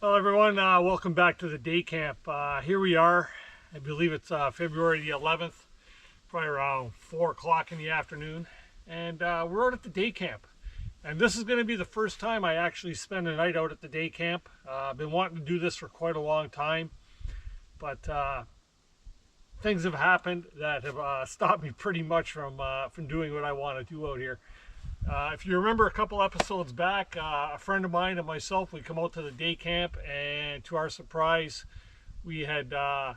Hello everyone, welcome back to the day camp. Here we are. I believe it's February the 11th, probably around 4 o'clock in the afternoon, and we're out at the day camp. And this is going to be the first time I actually spend a night out at the day camp. I've been wanting to do this for quite a long time, but things have happened that have stopped me pretty much from doing what I want to do out here. If you remember a couple episodes back, a friend of mine and myself, we come out to the day camp, and to our surprise, we had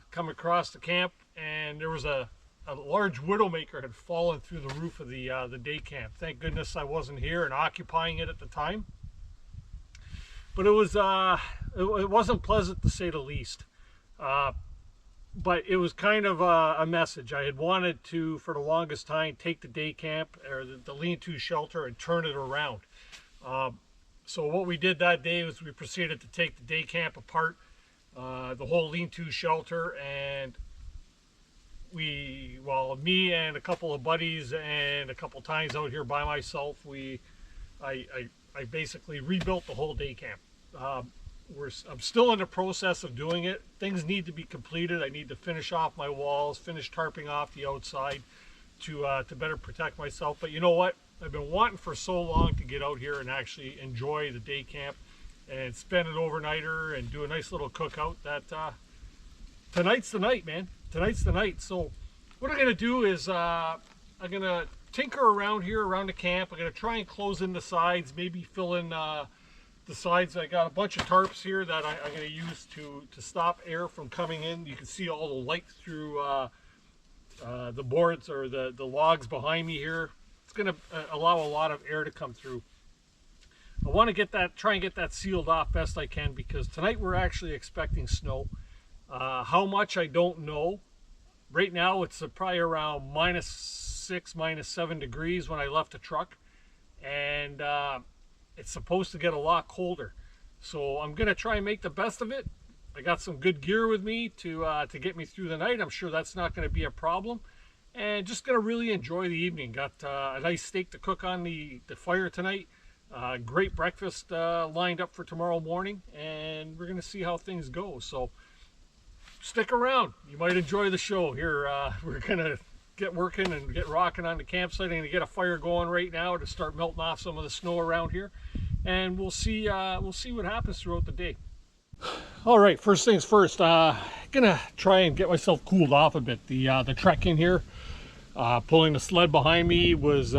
come across the camp, and there was a large widowmaker had fallen through the roof of the day camp. Thank goodness I wasn't here and occupying it at the time. But it wasn't pleasant to say the least. But it was kind of a message. I had wanted to, for the longest time, take the day camp or the lean-to shelter and turn it around. So what we did that day was we proceeded to take the day camp apart, the whole lean-to shelter, and me and a couple of buddies and a couple times out here by myself, I basically rebuilt the whole day camp. I'm still in the process of doing it. Things need to be completed. I need to finish off my walls, finish tarping off the outside to better protect myself. But you know what? I've been wanting for so long to get out here and actually enjoy the day camp and spend an overnighter and do a nice little cookout that tonight's the night, man. Tonight's the night. So what I'm going to do is I'm going to tinker around here around the camp. I'm going to try and close in the sides, maybe fill in the sides. I got a bunch of tarps here that I'm going to use to stop air from coming in. You can see all the light through the boards or the logs behind me here. It's going to allow a lot of air to come through. I want to try and get that sealed off best I can, because tonight we're actually expecting snow. How much, I don't know. Right now it's probably around -6, -7 degrees when I left the truck, and it's supposed to get a lot colder. So I'm going to try and make the best of it. I got some good gear with me to get me through the night. I'm sure that's not going to be a problem. And just going to really enjoy the evening. Got a nice steak to cook on the fire tonight. Great breakfast lined up for tomorrow morning. And we're going to see how things go. So stick around. You might enjoy the show. Here we're going to get working and get rocking on the campsite. I'm going to get a fire going right now to start melting off some of the snow around here, and we'll see what happens throughout the day. All right, first things first, gonna try and get myself cooled off a bit. The trek in here, pulling the sled behind me was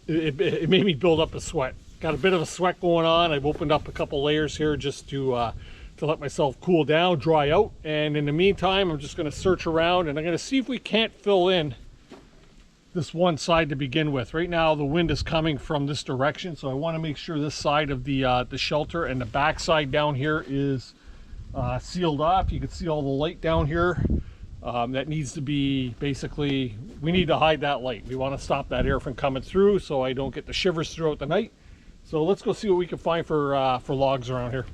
it made me build up a sweat. Got a bit of a sweat going on. I've opened up a couple layers here just to let myself cool down, dry out. And in the meantime, I'm just going to search around, and I'm going to see if we can't fill in this one side to begin with. Right now the wind is coming from this direction, so I want to make sure this side of the shelter and the back side down here is sealed off. You can see all the light down here. That needs to be, basically, we need to hide that light. We want to stop that air from coming through so I don't get the shivers throughout the night. So let's go see what we can find for logs around here.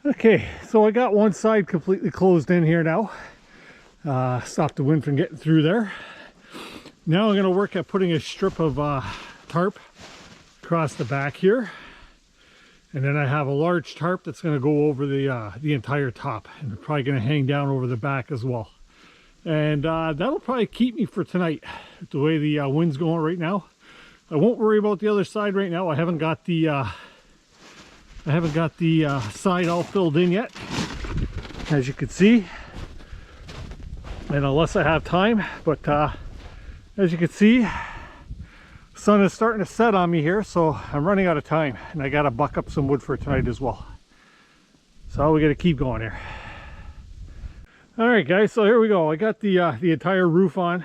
Okay, so I got one side completely closed in here now. Stop the wind from getting through there. Now I'm going to work at putting a strip of tarp across the back here. And then I have a large tarp that's going to go over the entire top, and probably going to hang down over the back as well. And that'll probably keep me for tonight, the way the wind's going right now. I won't worry about the other side right now. I haven't got the side all filled in yet, as you can see, and unless I have time. But as you can see, the sun is starting to set on me here, so I'm running out of time, and I got to buck up some wood for tonight as well. So we got to keep going here. All right, guys, so here we go. I got the entire roof on.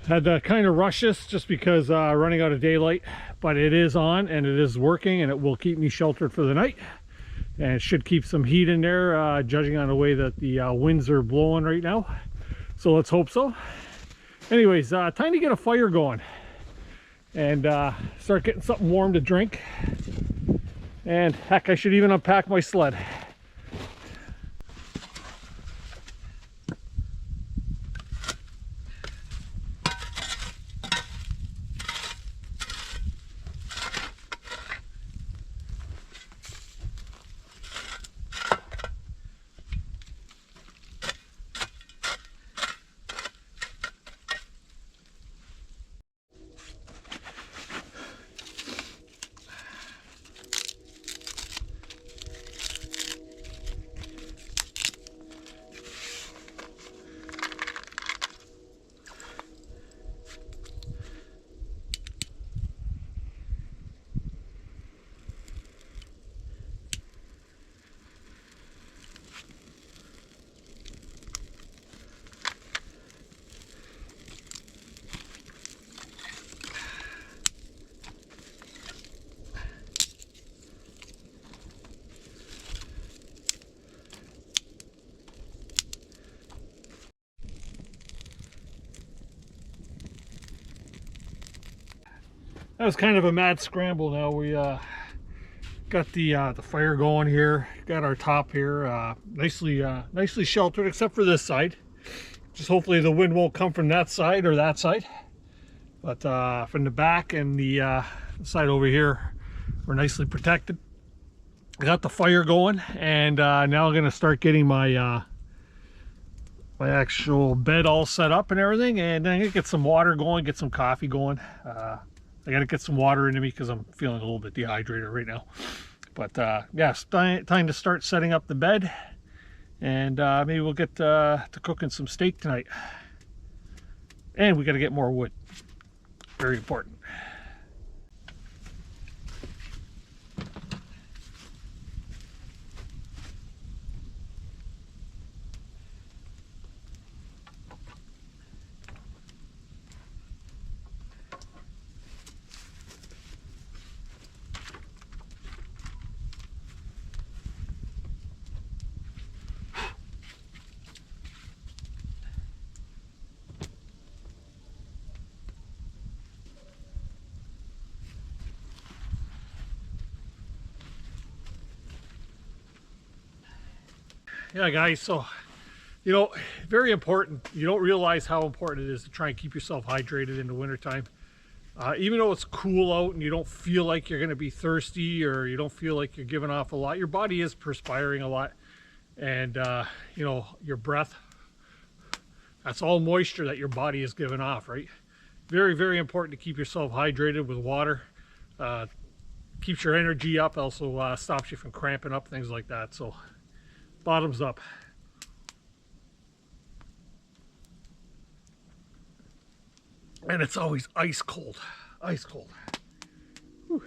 Had to kind of rush this just because running out of daylight, but it is on and it is working, and it will keep me sheltered for the night, and it should keep some heat in there, judging on the way that the winds are blowing right now. So let's hope so. Anyways, time to get a fire going and start getting something warm to drink. And heck, I should even unpack my sled. That was kind of a mad scramble. Now we got the fire going here. Got our top here nicely sheltered, except for this side. Just hopefully the wind won't come from that side or that side. But from the back and the side over here, we're nicely protected. I got the fire going, and now I'm gonna start getting my my actual bed all set up and everything, and then I'm gonna get some water going, get some coffee going. I gotta get some water into me because I'm feeling a little bit dehydrated right now. But yeah, it's time to start setting up the bed, and maybe we'll get to cooking some steak tonight. And we gotta get more wood. Very important. Yeah, guys, so you know, very important. You don't realize how important it is to try and keep yourself hydrated in the wintertime. Even though it's cool out and you don't feel like you're going to be thirsty, or you don't feel like you're giving off a lot, your body is perspiring a lot, and you know, your breath, that's all moisture that your body is giving off, right? Very, very important to keep yourself hydrated with water. Keeps your energy up, also stops you from cramping up, things like that. So bottoms up. And it's always ice cold. Ice cold. Whew.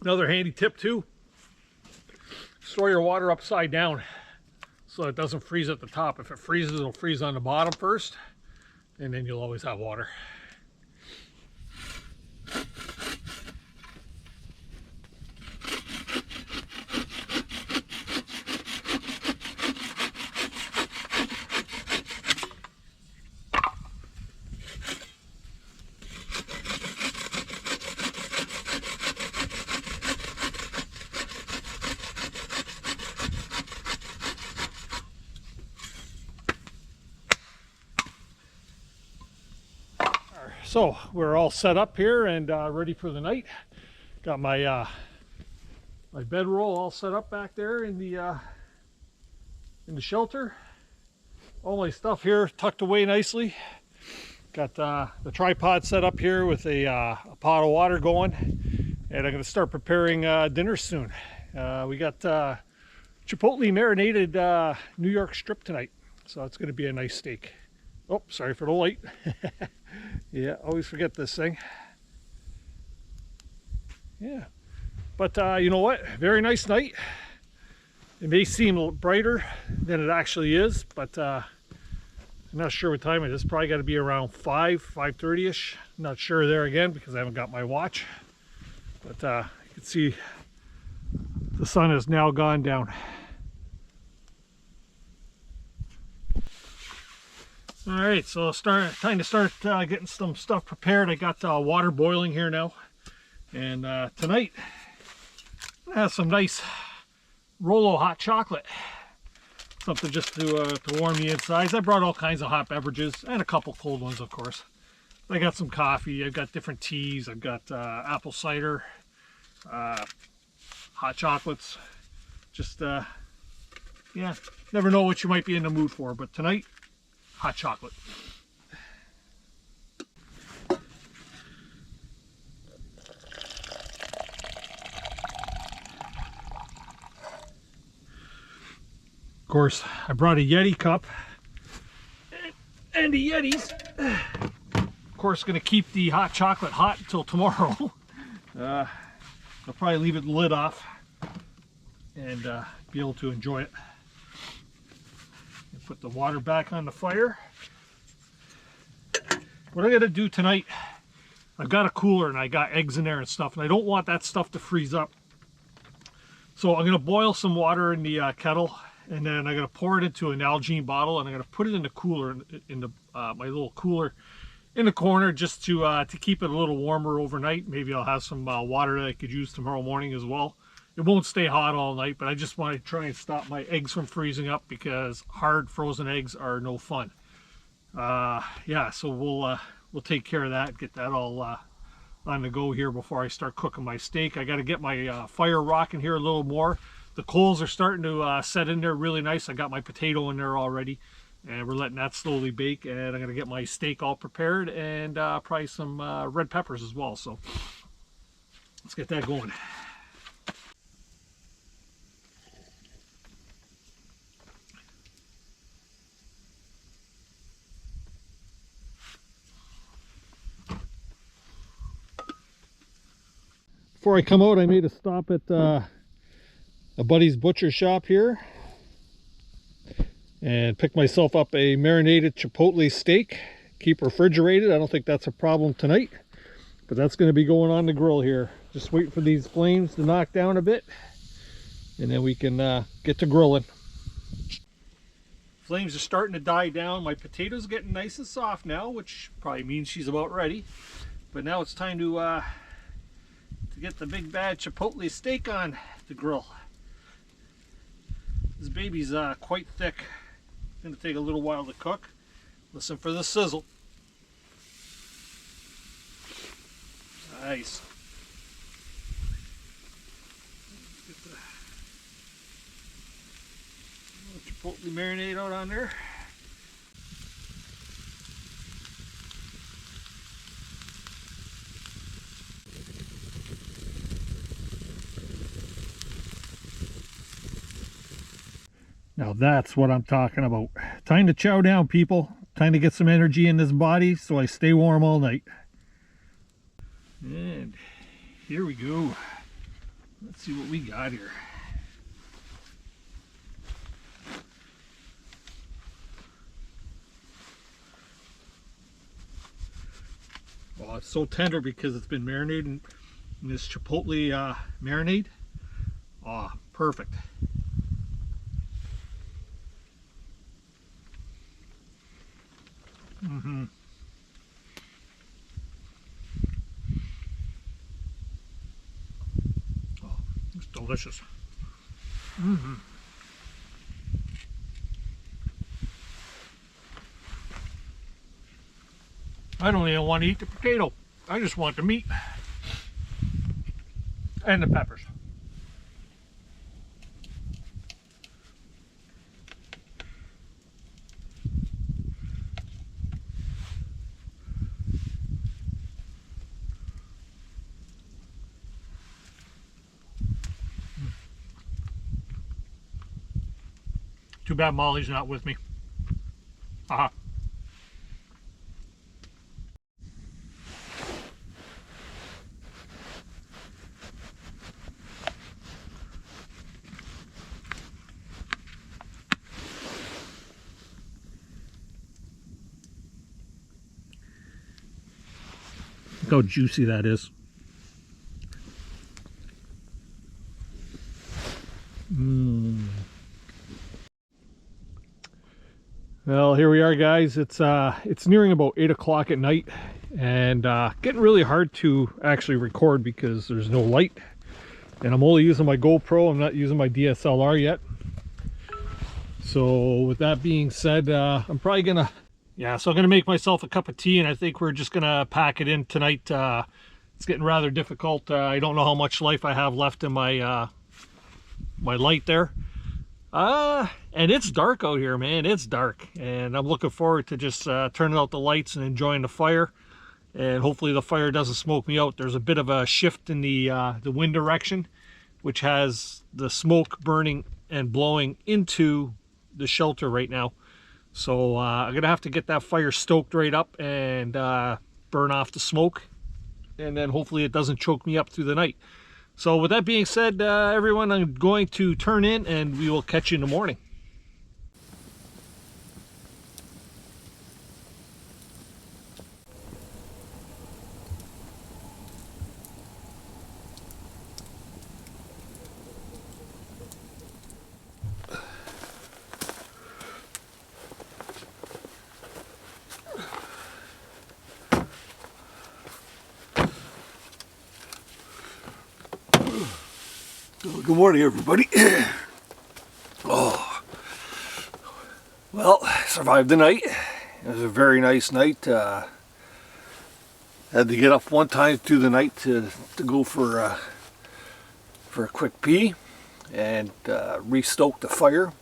Another handy tip too, store your water upside down so it doesn't freeze at the top. If it freezes, it'll freeze on the bottom first, and then you'll always have water. there. So we're all set up here and ready for the night. Got my my bedroll all set up back there in the shelter. All my stuff here tucked away nicely. Got the tripod set up here with a pot of water going, and I'm going to start preparing dinner soon. We got chipotle marinated New York strip tonight, so it's going to be a nice steak. Oh, sorry for the light. Yeah, always forget this thing. Yeah, but you know what? Very nice night. It may seem a little brighter than it actually is, but I'm not sure what time it is. Probably got to be around 5:30ish. Not sure there again because I haven't got my watch. But you can see the sun has now gone down. All right, so time to start getting some stuff prepared. I got water boiling here now, and tonight I have some nice Rolo hot chocolate, something just to warm the insides. I brought all kinds of hot beverages and a couple cold ones, of course. I got some coffee. I've got different teas. I've got apple cider, hot chocolates. Just yeah, never know what you might be in the mood for, but tonight, hot chocolate. Of course, I brought a Yeti cup and the Yetis. Of course, going to keep the hot chocolate hot until tomorrow. I'll probably leave it lid off and be able to enjoy it. Put the water back on the fire. What I'm going to do tonight, I've got a cooler and I got eggs in there and stuff, and I don't want that stuff to freeze up. So I'm going to boil some water in the kettle, and then I'm going to pour it into an Nalgene bottle, and I'm going to put it in the cooler, in the my little cooler in the corner, just to keep it a little warmer overnight. Maybe I'll have some water that I could use tomorrow morning as well. It won't stay hot all night, but I just want to try and stop my eggs from freezing up because hard frozen eggs are no fun. Yeah, so we'll take care of that, get that all on the go here before I start cooking my steak. I got to get my fire rocking here a little more. The coals are starting to set in there really nice. I got my potato in there already, and we're letting that slowly bake. And I'm going to get my steak all prepared, and probably some red peppers as well. So let's get that going. Before I come out, I made a stop at a buddy's butcher shop here and picked myself up a marinated chipotle steak. Keep refrigerated. I don't think that's a problem tonight, but that's going to be going on the grill here. Just wait for these flames to knock down a bit, and then we can get to grilling. Flames are starting to die down. My potato's getting nice and soft now, which probably means she's about ready. But now it's time to get the big bad chipotle steak on the grill. This baby's quite thick. It's going to take a little while to cook. Listen for the sizzle. Nice. Get the chipotle marinade out on there. Now that's what I'm talking about. Time to chow down, people. Time to get some energy in this body so I stay warm all night. And here we go. Let's see what we got here. Oh, it's so tender because it's been marinated in this chipotle marinade. Oh, perfect. Mm-hmm. Oh, it's delicious. Mm-hmm. I don't even want to eat the potato. I just want the meat and the peppers. Too bad Molly's not with me. Haha. Look how juicy that is. Well, here we are, guys. It's nearing about 8 o'clock at night, and getting really hard to actually record because there's no light, and I'm only using my GoPro. I'm not using my DSLR yet. So with that being said, I'm probably gonna so I'm gonna make myself a cup of tea, and I think we're just gonna pack it in tonight. It's getting rather difficult. I don't know how much life I have left in my my light there. And it's dark out here, man. It's dark, and I'm looking forward to just turning out the lights and enjoying the fire, and hopefully the fire doesn't smoke me out. There's a bit of a shift in the wind direction, which has the smoke burning and blowing into the shelter right now. So I'm gonna have to get that fire stoked right up and burn off the smoke, and then hopefully it doesn't choke me up through the night. So with that being said, everyone, I'm going to turn in, and we will catch you in the morning. Good morning, everybody. Oh, well, survived the night. It was a very nice night. Had to get up one time through the night to go for a quick pee and restoke the fire,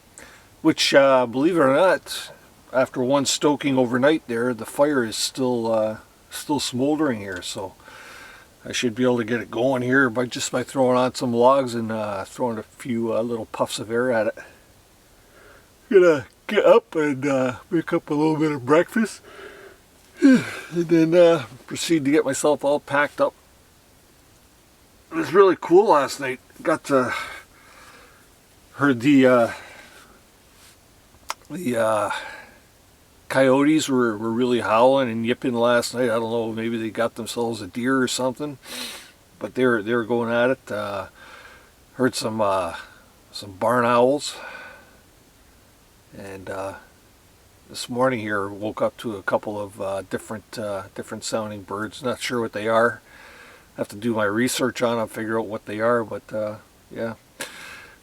which, believe it or not, after one stoking overnight there, the fire is still smoldering here. So I should be able to get it going here by throwing on some logs and throwing a few little puffs of air at it. Gonna get up and make up a little bit of breakfast, and then proceed to get myself all packed up. It was really cool last night. Got to heard the coyotes were really howling and yipping last night. I don't know, maybe they got themselves a deer or something, but they were going at it. Heard some barn owls, and this morning here woke up to a couple of different sounding birds. Not sure what they are. Have to do my research on them, figure out what they are. But yeah,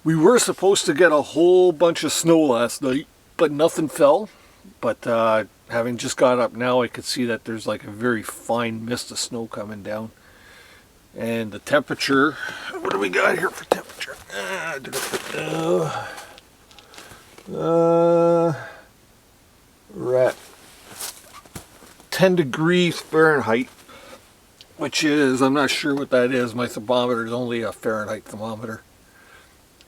we were supposed to get a whole bunch of snow last night, but nothing fell. But having just got up now, I could see that there's like a very fine mist of snow coming down. And the temperature, what do we got here for temperature? We're at 10 degrees Fahrenheit, which is, I'm not sure what that is. My thermometer is only a Fahrenheit thermometer,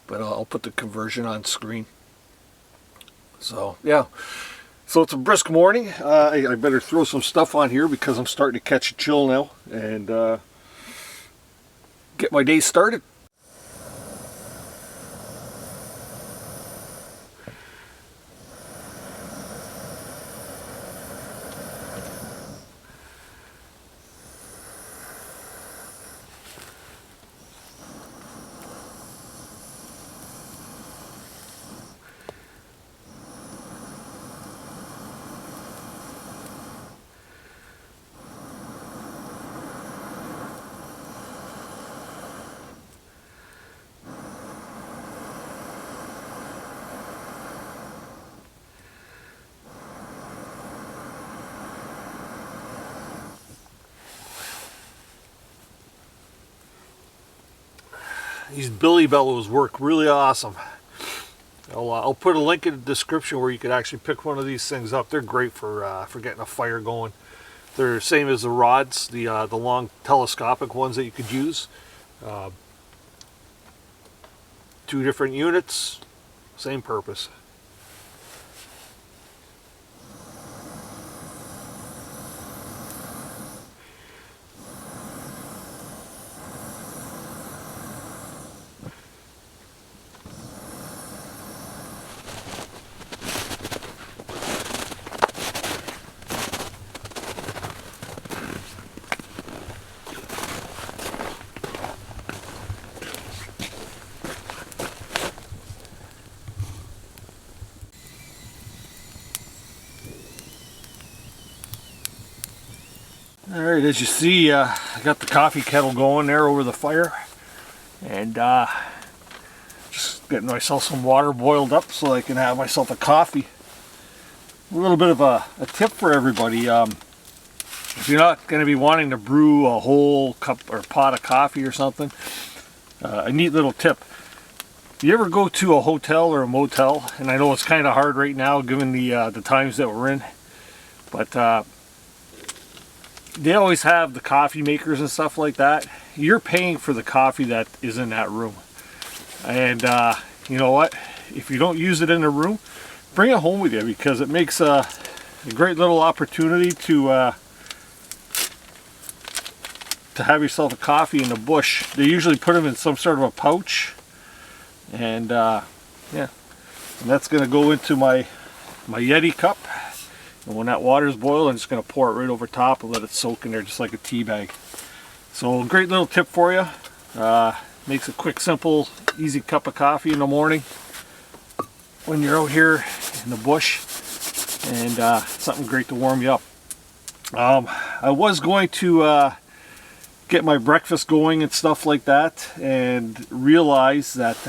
but I'll put the conversion on screen. So yeah. So it's a brisk morning. I better throw some stuff on here because I'm starting to catch a chill now, and get my day started. these billy bellows work really awesome. I'll put a link in the description where you could actually pick one of these things up. They're great for getting a fire going. They're the same as the rods, the long telescopic ones that you could use. 2 different units, same purpose. Alright, as you see, I got the coffee kettle going there over the fire, and just getting myself some water boiled up so I can have myself a coffee. A little bit of a tip for everybody. If you're not going to be wanting to brew a whole cup or pot of coffee or something, a neat little tip. If you ever go to a hotel or a motel, and I know it's kind of hard right now given the times that we're in, but they always have the coffee makers and stuff like that. You're paying for the coffee that is in that room. And you know what? If you don't use it in the room, bring it home with you, because it makes a great little opportunity to have yourself a coffee in the bush. They usually put them in some sort of a pouch. And yeah, and that's going to go into my Yeti cup. And when that water's boiled, I'm just going to pour it right over top and let it soak in there just like a tea bag. So great little tip for you. Makes a quick, simple, easy cup of coffee in the morning when you're out here in the bush, and something great to warm you up. I was going to get my breakfast going and stuff like that, and realized that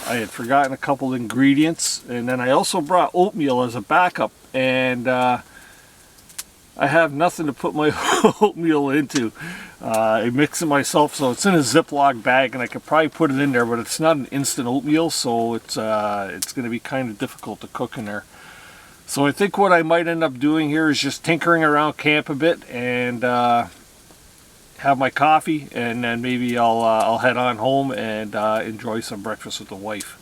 I had forgotten a couple ingredients, and then I also brought oatmeal as a backup, and I have nothing to put my oatmeal into. I mix it myself, so it's in a Ziploc bag, and I could probably put it in there, but it's not an instant oatmeal, so it's going to be kind of difficult to cook in there. So I think what I might end up doing here is just tinkering around camp a bit, and have my coffee, and then maybe I'll head on home and enjoy some breakfast with the wife.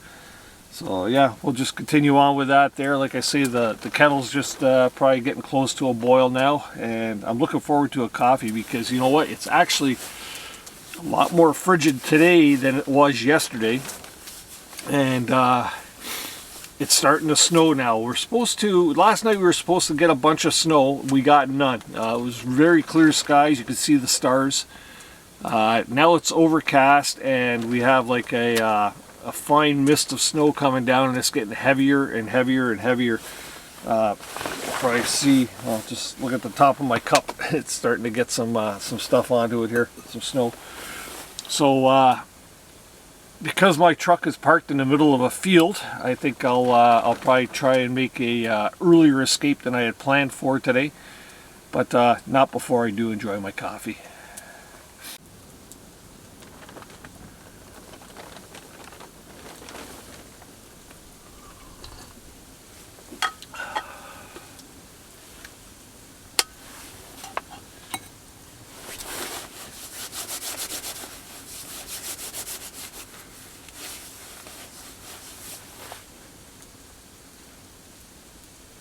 So yeah, we'll just continue on with that there. Like I say, the kettle's just probably getting close to a boil now, and I'm looking forward to a coffee, because you know what, it's actually a lot more frigid today than it was yesterday, and it's starting to snow now. Last night we were supposed to get a bunch of snow. We got none. It was very clear skies. You could see the stars. Now it's overcast, and we have like a fine mist of snow coming down, and it's getting heavier and heavier and heavier. Probably see, well, just look at the top of my cup. It's starting to get some stuff onto it here, some snow. So because my truck is parked in the middle of a field, I think I'll probably try and make a earlier escape than I had planned for today, but not before I do enjoy my coffee.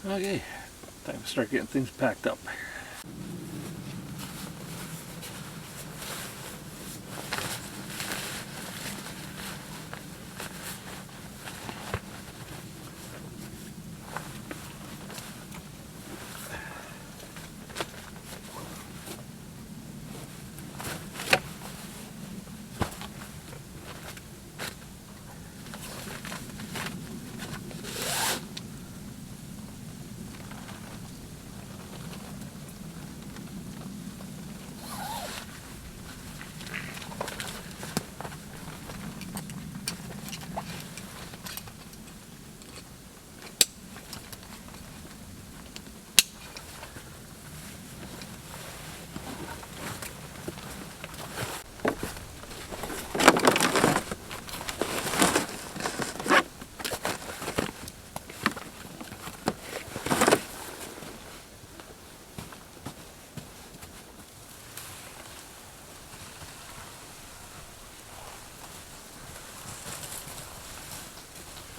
Okay, time to start getting things packed up.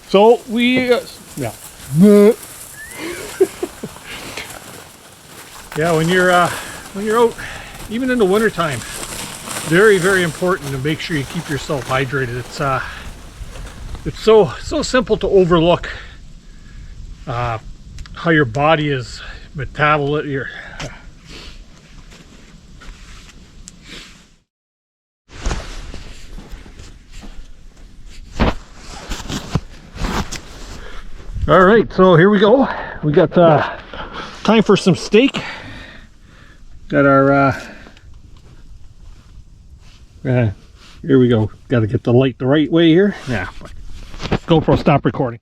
So we, yeah. Yeah, when you're out, even in the wintertime, very, very important to make sure you keep yourself hydrated. It's so simple to overlook how your body is metabolizing your. All right, so here we go. We got time for some steak. Got our here we go. Got to get the light the right way here. Yeah. GoPro, stop recording.